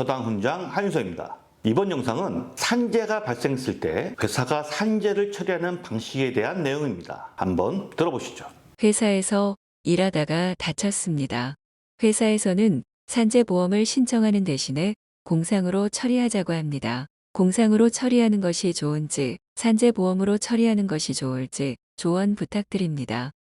서당 훈장 한윤서입니다. 이번 영상은 산재가 발생했을 때 회사가 산재를 처리하는 방식에 대한 내용입니다. 한번 들어보시죠. 회사에서 일하다가 다쳤습니다. 회사에서는 산재보험을 신청하는 대신에 공상으로 처리하자고 합니다. 공상으로 처리하는 것이 좋은지, 산재보험으로 처리하는 것이 좋을지 조언 부탁드립니다.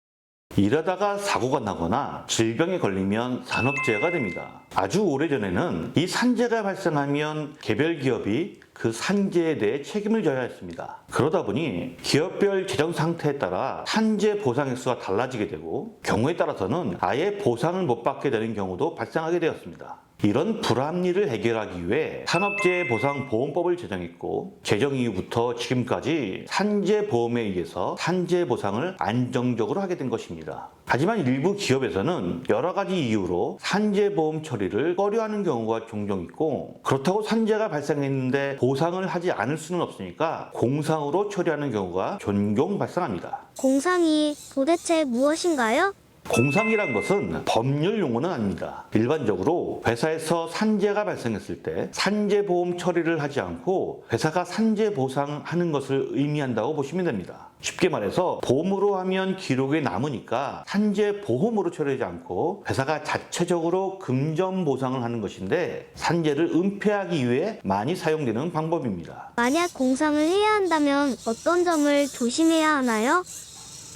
일하다가 사고가 나거나 질병에 걸리면 산업재해가 됩니다. 아주 오래전에는 이 산재가 발생하면 개별 기업이 그 산재에 대해 책임을 져야 했습니다. 그러다 보니 기업별 재정 상태에 따라 산재 보상 액수가 달라지게 되고 경우에 따라서는 아예 보상을 못 받게 되는 경우도 발생하게 되었습니다. 이런 불합리를 해결하기 위해 산업재해보상보험법을 제정했고 제정 이후부터 지금까지 산재보험에 의해서 산재보상을 안정적으로 하게 된 것입니다. 하지만 일부 기업에서는 여러 가지 이유로 산재보험 처리를 꺼려하는 경우가 종종 있고, 그렇다고 산재가 발생했는데 보상을 하지 않을 수는 없으니까 공상으로 처리하는 경우가 종종 발생합니다. 공상이 도대체 무엇인가요? 공상이란 것은 법률 용어는 아닙니다. 일반적으로 회사에서 산재가 발생했을 때 산재보험 처리를 하지 않고 회사가 산재보상하는 것을 의미한다고 보시면 됩니다. 쉽게 말해서 보험으로 하면 기록에 남으니까 산재보험으로 처리하지 않고 회사가 자체적으로 금전보상을 하는 것인데, 산재를 은폐하기 위해 많이 사용되는 방법입니다. 만약 공상을 해야 한다면 어떤 점을 조심해야 하나요?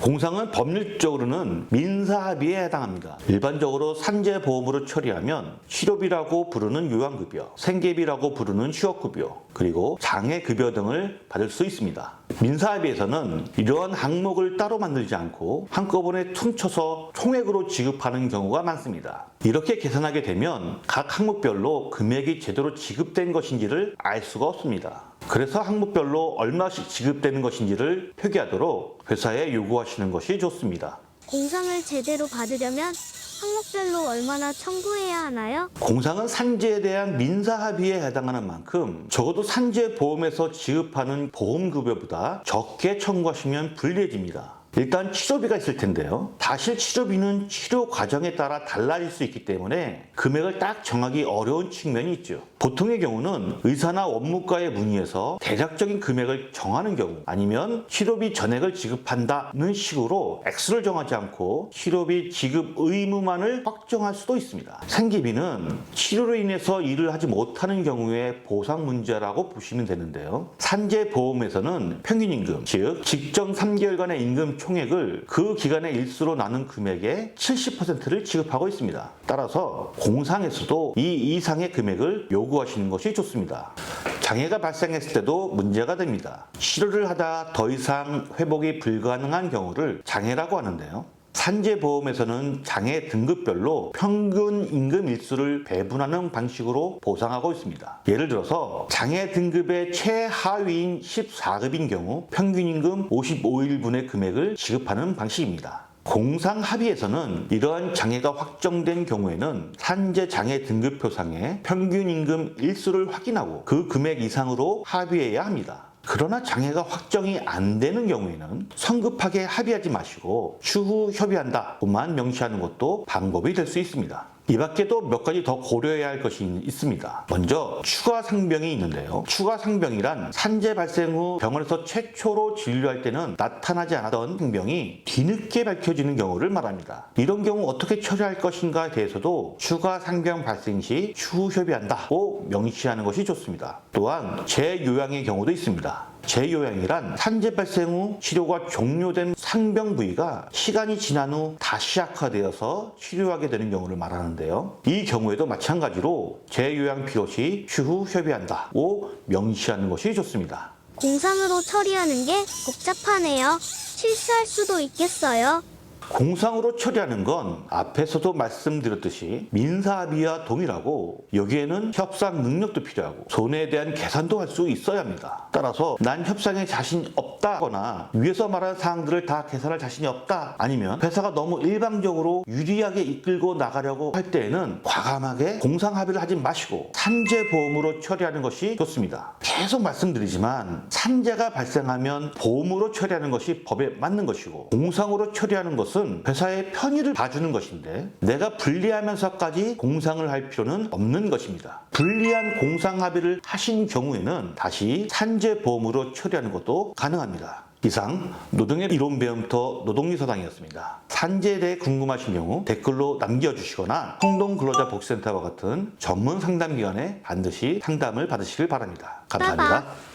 공상은 법률적으로는 민사합의에 해당합니다. 일반적으로 산재보험으로 처리하면 치료비라고 부르는 요양급여, 생계비라고 부르는 휴업급여, 그리고 장애급여 등을 받을 수 있습니다. 민사합의에서는 이러한 항목을 따로 만들지 않고 한꺼번에 퉁쳐서 총액으로 지급하는 경우가 많습니다. 이렇게 계산하게 되면 각 항목별로 금액이 제대로 지급된 것인지를 알 수가 없습니다. 그래서 항목별로 얼마씩 지급되는 것인지를 표기하도록 회사에 요구하시는 것이 좋습니다. 공상을 제대로 받으려면 항목별로 얼마나 청구해야 하나요? 공상은 산재에 대한 민사합의에 해당하는 만큼 적어도 산재보험에서 지급하는 보험급여보다 적게 청구하시면 불리해집니다. 일단 치료비가 있을 텐데요. 사실 치료비는 치료 과정에 따라 달라질 수 있기 때문에 금액을 딱 정하기 어려운 측면이 있죠. 보통의 경우는 의사나 원무과에 문의해서 대략적인 금액을 정하는 경우, 아니면 치료비 전액을 지급한다는 식으로 액수를 정하지 않고 치료비 지급 의무만을 확정할 수도 있습니다. 생계비는 치료로 인해서 일을 하지 못하는 경우에 보상 문제라고 보시면 되는데요. 산재보험에서는 평균임금, 즉 직전 3개월간의 임금 총액을 그 기간의 일수로 나눈 금액의 70%를 지급하고 있습니다. 따라서 공상에서도 이 이상의 금액을 요구하시는 것이 좋습니다. 장애가 발생했을 때도 문제가 됩니다. 치료를 하다 더 이상 회복이 불가능한 경우를 장애라고 하는데요. 산재보험에서는 장애 등급별로 평균 임금 일수를 배분하는 방식으로 보상하고 있습니다. 예를 들어서 장애 등급의 최하위인 14급인 경우 평균 임금 55일분의 금액을 지급하는 방식입니다. 공상합의에서는 이러한 장애가 확정된 경우에는 산재장애 등급표상에 평균 임금 일수를 확인하고 그 금액 이상으로 합의해야 합니다. 그러나 장애가 확정이 안 되는 경우에는 성급하게 합의하지 마시고 추후 협의한다고만 명시하는 것도 방법이 될 수 있습니다. 이 밖에도 몇 가지 더 고려해야 할 것이 있습니다. 먼저 추가 상병이 있는데요. 추가 상병이란 산재 발생 후 병원에서 최초로 진료할 때는 나타나지 않았던 상병이 뒤늦게 밝혀지는 경우를 말합니다. 이런 경우 어떻게 처리할 것인가에 대해서도 추가 상병 발생 시 추후 협의한다고 명시하는 것이 좋습니다. 또한 재요양의 경우도 있습니다. 재요양이란 산재 발생 후 치료가 종료된 상병 부위가 시간이 지난 후 다시 악화되어서 치료하게 되는 경우를 말하는데요. 이 경우에도 마찬가지로 재요양 필요 시 추후 협의한다고 명시하는 것이 좋습니다. 공상으로 처리하는 게 복잡하네요. 실수할 수도 있겠어요. 공상으로 처리하는 건 앞에서도 말씀드렸듯이 민사합의와 동일하고, 여기에는 협상 능력도 필요하고 손해에 대한 계산도 할 수 있어야 합니다. 따라서 난 협상에 자신 없다거나 위에서 말한 사항들을 다 계산할 자신이 없다, 아니면 회사가 너무 일방적으로 유리하게 이끌고 나가려고 할 때에는 과감하게 공상합의를 하지 마시고 산재보험으로 처리하는 것이 좋습니다. 계속 말씀드리지만 산재가 발생하면 보험으로 처리하는 것이 법에 맞는 것이고 공상으로 처리하는 것은 회사의 편의를 봐주는 것인데 내가 불리하면서까지 공상을 할 필요는 없는 것입니다. 불리한 공상 합의를 하신 경우에는 다시 산재보험으로 처리하는 것도 가능합니다. 이상 노동의 이론 배움터 노동리서당이었습니다. 산재에 대해 궁금하신 경우 댓글로 남겨주시거나 성동근로자복지센터와 같은 전문 상담기관에 반드시 상담을 받으시길 바랍니다. 감사합니다.